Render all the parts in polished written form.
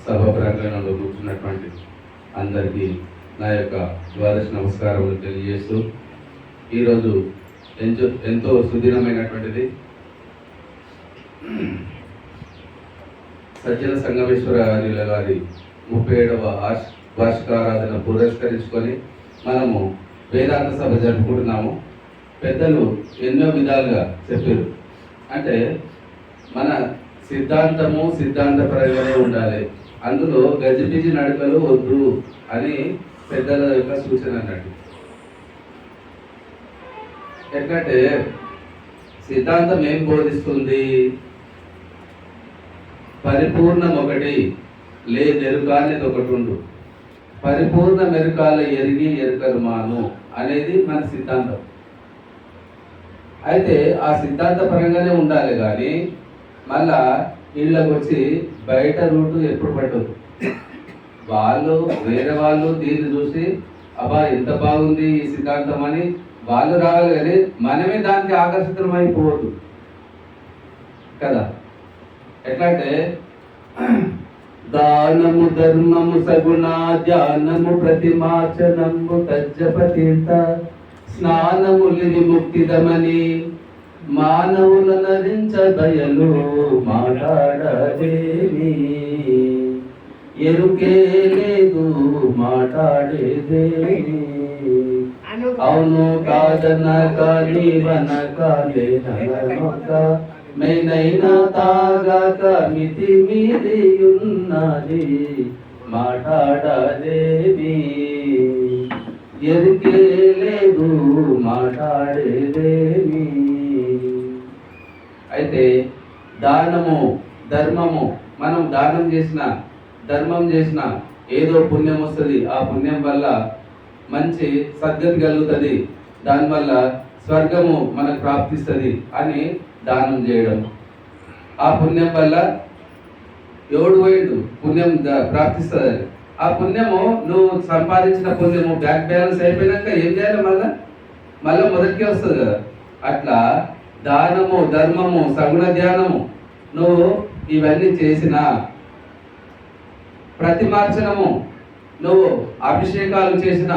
సభా ప్రాంగణంలో కూర్చున్నటువంటి అందరికీ నా యొక్క ద్వాదశ నమస్కారములు తెలియజేస్తూ ఈరోజు ఎంతో సుదీర్ఘమైనటువంటిది సజ్జన సంగమేశ్వర గారి 37వ వార్షికారాధన పురస్కరించుకొని మనము వేదాంత సభ జరుపుకుంటున్నాము. పెద్దలు ఎన్నో విధాలుగా చెప్పారు. అంటే మన సిద్ధాంతపరంగానే ఉండాలి, అందులో గజిబిజి నడకలు వద్దు అని పెద్దల యొక్క సూచన అన్నట్టు. ఎందుకంటే సిద్ధాంతం ఏం బోధిస్తుంది? పరిపూర్ణం ఒకటి, నెరుకానేది ఒకటి ఉండు, పరిపూర్ణ మెరుకాల ఎరిగి ఎరుకరు మాను అనేది మన సిద్ధాంతం. అయితే ఆ సిద్ధాంత పరంగానే ఉండాలి, కానీ మళ్ళా వీళ్ళకి వచ్చి బయట రూటు ఎప్పుడు పట్టదు. వేరే వాళ్ళు దీన్ని చూసి అబ్బా ఎంత బాగుంది ఈ సిద్ధాంతం అని వాళ్ళు రావాలి, కానీ మనమే దానికి ఆకర్షితమైపోవద్దు కదా. ఎట్లా అంటే దానము ధర్మము సగుణ ధ్యానము ప్రతిమాచనము తజ్జపతీర్థ స్నానములి విముక్తిదమని మానవుల నరించ దయలు మాట్లాడదేమి, ఎరుకే లేదు మాట్లాడేదేమి. అవును కాదనక నీవనక లేనక మేనైనా తాగాక మితి మీది ఉన్నది మాట్లాడదేమి, ఎరుకే లేదు మాట్లాడేదేమి. అయితే దానము ధర్మము, మనం దానం చేసిన ధర్మం చేసిన ఏదో పుణ్యం వస్తుంది, ఆ పుణ్యం వల్ల మంచి సద్గతి కలుగుతుంది, దానివల్ల స్వర్గము మనకు ప్రాప్తిస్తుంది అని దానం చేయడం. ఆ పుణ్యం వల్ల ఎవడు పోయిండు పుణ్యం ప్రాప్తిస్తుంది. ఆ పుణ్యము నువ్వు సంపాదించిన పుణ్యము బ్యాంక్ బ్యాలెన్స్ అయిపోయినాక ఏం చేయాలి? మళ్ళీ మొదటికే వస్తుంది కదా. అట్లా దానము ధర్మము సగుణ ధ్యానము నువ్వు ఇవన్నీ చేసిన, ప్రతిమార్చనము నువ్వు అభిషేకాలు చేసిన,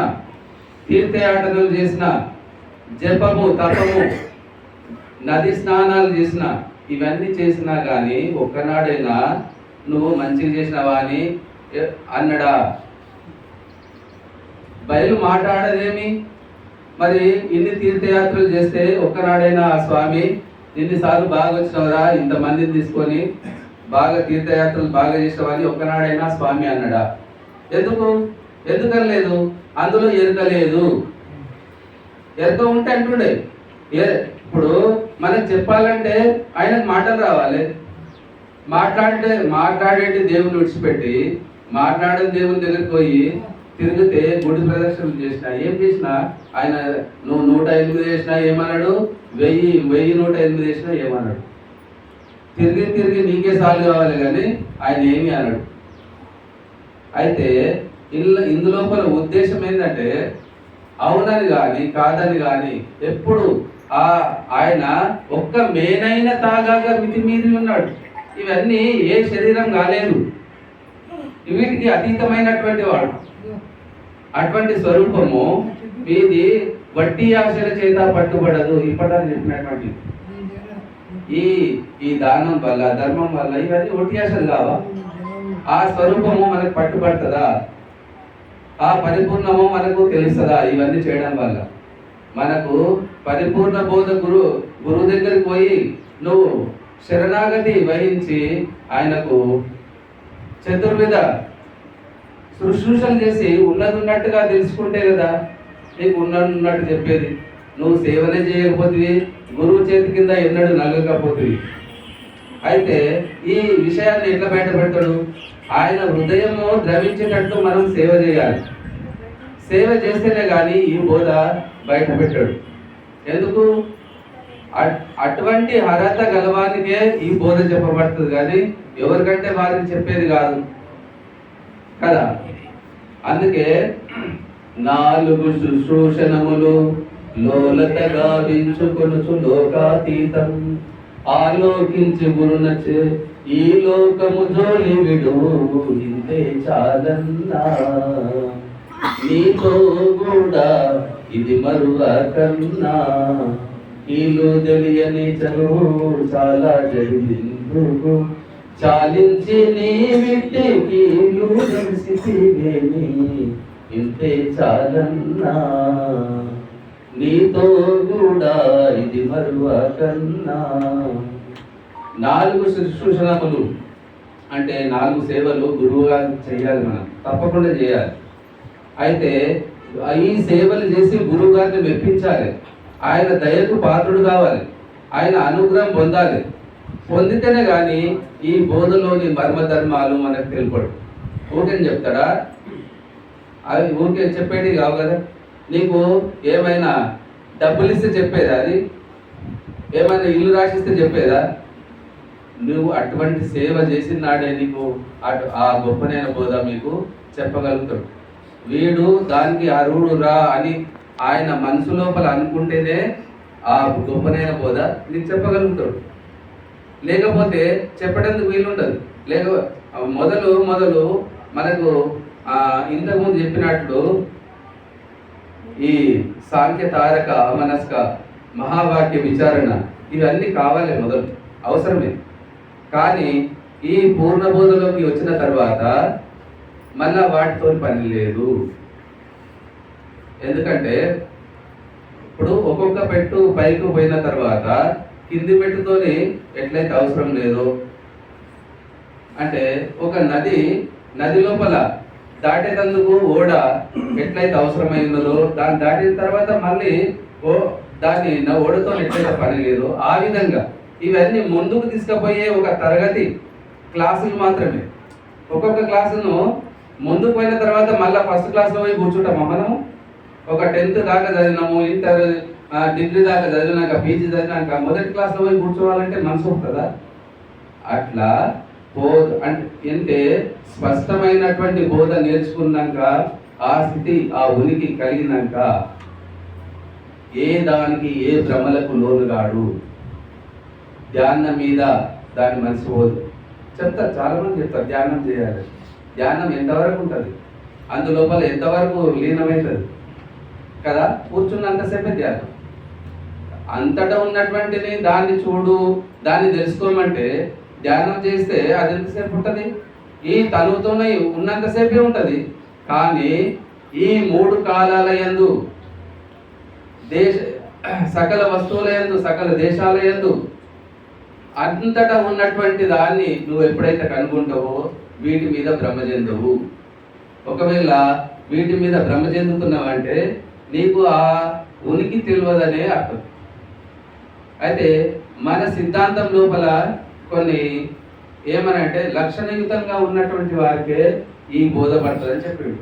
తీర్థయాటనలు చేసిన, జపము తపము నది స్నానాలు చేసిన, ఇవన్నీ చేసినా కానీ ఒక్కనాడైనా నువ్వు మంచిగా చేసినవా అని అన్నడా? బయలు మాట్లాడదేమి? మరి ఇన్ని తీర్థయాత్రలు చేస్తే ఒక్కనాడైనా ఆ స్వామి ఇన్నిసార్లు బాగా వచ్చినవరా, ఇంతమందిని తీసుకొని బాగా తీర్థయాత్రలు బాగా చేసినవని ఒక్కనాడైనా స్వామి అన్నడా? ఎందుకనలేదు? అందులో ఎరుక లేదు. ఎరుక ఉంటే అంటుండే. ఇప్పుడు మనకు చెప్పాలంటే ఆయనకు మాటలు రావాలి. మాట్లాడేటి దేవుని విడిచిపెట్టి మాట్లాడని దేవుని దగ్గరికి పోయి తిరిగితే గుడి ప్రదర్శనలు చేసినా ఏం చేసినా ఆయన నువ్వు 108 చేసినా ఏమన్నాడు, 1108 చేసినా ఏమన్నాడు. తిరిగి నీకే సార్లు కావాలి, కానీ ఆయన ఏమి అన్నాడు. అయితే ఇందులోపల ఉద్దేశం ఏంటంటే అవునని కానీ కాదని కానీ ఎప్పుడు ఆయన ఒక్క మేనైన తాగాగా మితి మీది ఉన్నాడు. ఇవన్నీ ఏ శరీరం కాలేదు, వీటికి అతీతమైనటువంటి వాడు. అటువంటి స్వరూపము మీది వడ్డీ ఆశల చేత పట్టుబడదు. ఇప్పటికి చెప్పినటువంటి ఈ దానం వల్ల ధర్మం వల్ల ఇవన్నీ వడ్డీ ఆశలు కావా? ఆ స్వరూపము మనకు పట్టుబడుతుందా? ఆ పరిపూర్ణము మనకు తెలుస్తుందా? ఇవన్నీ చేయడం వల్ల మనకు పరిపూర్ణ బోధ గురువు దగ్గరికి పోయి నువ్వు శరణాగతి వహించి ఆయనకు చతుర్విధ శుశ్రూషలు చేసి ఉన్నట్టుగా తెలుసుకుంటే కదా నీకు ఉన్నట్టు చెప్పేది. నువ్వు సేవనే చేయకపోతే గురువు చేతి కింద ఎన్నడూ నలగకపోతుంది. అయితే ఈ విషయాన్ని ఎట్లా బయటపెడతాడు? ఆయన హృదయము ద్రవించేటట్టు మనం సేవ చేయాలి. సేవ చేస్తేనే కానీ ఈ బోధ బయట పెట్టాడు. ఎందుకు? అటువంటి అర్హత గలవానికే ఈ బోధ చెప్పబడుతుంది, కానీ ఎవరికంటే వారికి చెప్పేది కాదు కదా. అందుకే 4 శుశ్రూషణములు లోలత గావించుకొనుచు లోకాతీతం ఆలోకించి గురునచే ఈ లోకము జోలి విడు ఇంతే చాలన్నా, నీతో కూడా ఇది మరువకన్నా. ఈలు తెలియని చదువు చాలా జరిగిందు, చాలించి నీ విట్టికి తెలిసిని ఇంతే చాలన్నా, నీతో కూడా ఇది మరువకన్నా. 4 శుశ్రూషణములు అంటే 4 సేవలు గురువుగా చేయాలి, మనం తప్పకుండా చేయాలి. అయితే ఈ సేవలు చేసి గురువు గారిని మెప్పించాలి, ఆయన దయకు పాత్రుడు కావాలి, ఆయన అనుగ్రహం పొందాలి. పొందితేనే కానీ ఈ బోధలోని మర్మధర్మాలు మనకు తెలుపడు. ఊరికే చెప్తాడా? అవి ఊరికే చెప్పేది కావు కదా. నీకు ఏమైనా డబ్బులు ఇస్తే చెప్పేదా? అది ఏమైనా ఇల్లు రాసిస్తే చెప్పేదా? నువ్వు అటువంటి సేవ చేసిన నాడే నీకు ఆ గొప్పనైన బోధ మీకు చెప్పగలుగుతాడు. వీడు దానికి అర్హుడు రా అని ఆయన మనసు లోపల అనుకుంటేనే ఆ గొప్పనైన బోధ నీకు చెప్పగలుగుతాడు. లేకపోతే చెప్పడానికి వీలుండదు. మొదలు మనకు ఇంతకుముందు చెప్పినట్లు ఈ సాంఖ్య తారక అమనస్క మహావాక్య విచారణ ఇవన్నీ కావాలి, మొదలు అవసరమే. కానీ ఈ పూర్ణబోధలోకి వచ్చిన తర్వాత మళ్ళా వాటితో పని లేదు. ఎందుకంటే ఇప్పుడు ఒక్కొక్క పెట్టు పైకి పోయిన తర్వాత కింది పెట్టుతోని ఎట్లయితే అవసరం లేదో, అంటే ఒక నది లోపల దాటేటందుకు ఓడ ఎట్లయితే అవసరమైనదో దాన్ని దాటిన తర్వాత మళ్ళీ దాన్ని ఓడతో ఎట్లయితే పని లేదో, ఆ విధంగా ఇవన్నీ ముందుకు తీసుకుపోయే ఒక తరగతి క్లాసులు మాత్రమే. ఒక్కొక్క క్లాసును ముందుకు పోయిన తర్వాత మళ్ళీ ఫస్ట్ క్లాస్లో పోయి కూర్చుంటామా మనము? ఒక 10th దాకా చదివినాము, ఇంటర్ డిగ్రీ దాకా చదివినాక, పీజీ చదివినాక మొదటి క్లాస్లో పోయి కూర్చోవాలంటే మనసు వస్తుందా? అట్లా అంటే స్పష్టమైనటువంటి బోధ నేర్చుకున్నాక, ఆ స్థితి ఆ ఉనికి కలిగినాక ఏ దానికి ఏ భ్రమలకు లోనుగాడు. ధ్యానం మీద దాని మనసు పోదు. చెప్తారు, చాలా మంది చెప్తారు ధ్యానం చేయాలి. ధ్యానం ఎంతవరకు ఉంటుంది, అందులోపల ఎంతవరకు లీనమవుతుంది కదా? కూర్చున్నంతసేపే ధ్యానం. అంతటా ఉన్నటువంటిది దాన్ని చూడు, దాన్ని తెలుసుకోమంటే ధ్యానం చేస్తే అది ఎంతసేపు ఉంటుంది? ఈ తనువుతోనే ఉన్నంతసేపే ఉంటుంది. కానీ ఈ 3 కాలాల యందు, సకల వస్తువుల యందు, సకల దేశాల యందు అంతటా ఉన్నటువంటి దాన్ని నువ్వు ఎప్పుడైతే కనుగొంటావో వీటి మీద భ్రమ చెందవు. ఒకవేళ వీటి మీద భ్రమ చెందుతున్నావంటే నీకు ఆ ఉనికి తెలియదనే అర్థం. అయితే మన సిద్ధాంతం లోపల కొన్ని ఏమనంటే లక్షణయుతంగా ఉన్నటువంటి వారికే ఈ బోధపడుతుందని చెప్పాడు.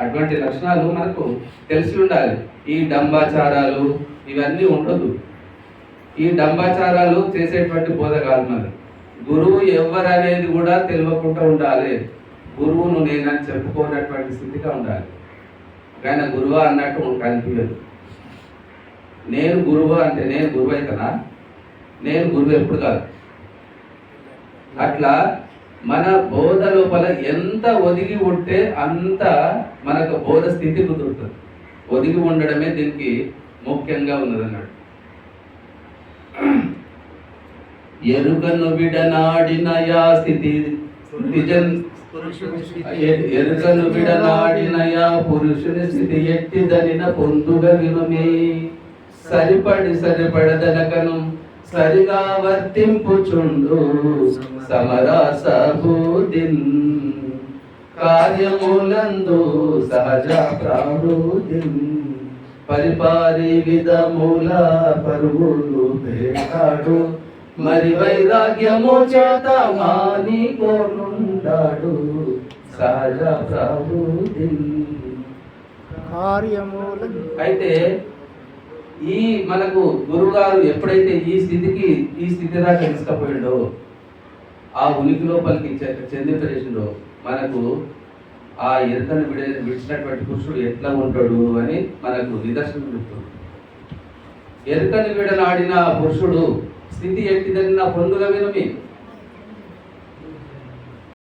అటువంటి లక్షణాలు మనకు తెలిసి ఉండాలి. ఈ డంబాచారాలు ఇవన్నీ ఉండదు. ఈ డంబాచారాలు చేసేటువంటి బోధ కాదు. మరి గురువు ఎవరు అనేది కూడా తెలియకుండా ఉండాలి. గురువును నేనని చెప్పుకోనటువంటి స్థితిగా ఉండాలి. కానీ గురువు అన్నట్టు కనిపించదు. నేను గురువు అంటే నేను గురువు అవుతానా? నేను గురువు ఎప్పుడు కాదు. అట్లా మన బోధ లోపల ఎంత ఒదిగి ఉంటే అంత మనకు బోధ స్థితి కుదురుతుంది. ఒదిగి ఉండడమే దీనికి ముఖ్యంగా ఉన్నదన్నాడు. ఎరుకను విడనాడిన యా స్థితి ఎరుకను విడనాడిన యా పురుషుని స్థితి ఎట్టిదనిన పొందుగా వినుమే. సరిపడదనకను సరిగా వర్తింపుచుండు సమరసభూతిన్ కార్యములందు సహజ ప్రవృత్తిన్ పరిపారి విధముల పరుగులు పేటాడు మరి వైరాగ్యము చేత మాని కోనుండాడు సహజ ప్రవృత్తిన్ కార్యములందు. అయితే ఈ మనకు గురువుగారు ఎప్పుడైతే ఈ స్థితి దాకా తీసుకుపోయిండో, ఆ ఉనికి లోపలికి చెందింపజేసిండో, మనకు ఆ ఎరుకను విడిచినటువంటి పురుషుడు ఎట్లా ఉంటాడు అని మనకు నిదర్శనం చెప్తుంది. ఎరుకను విడనాడిన పురుషుడు స్థితి ఎట్టిదన్న పొందుగా వినమి.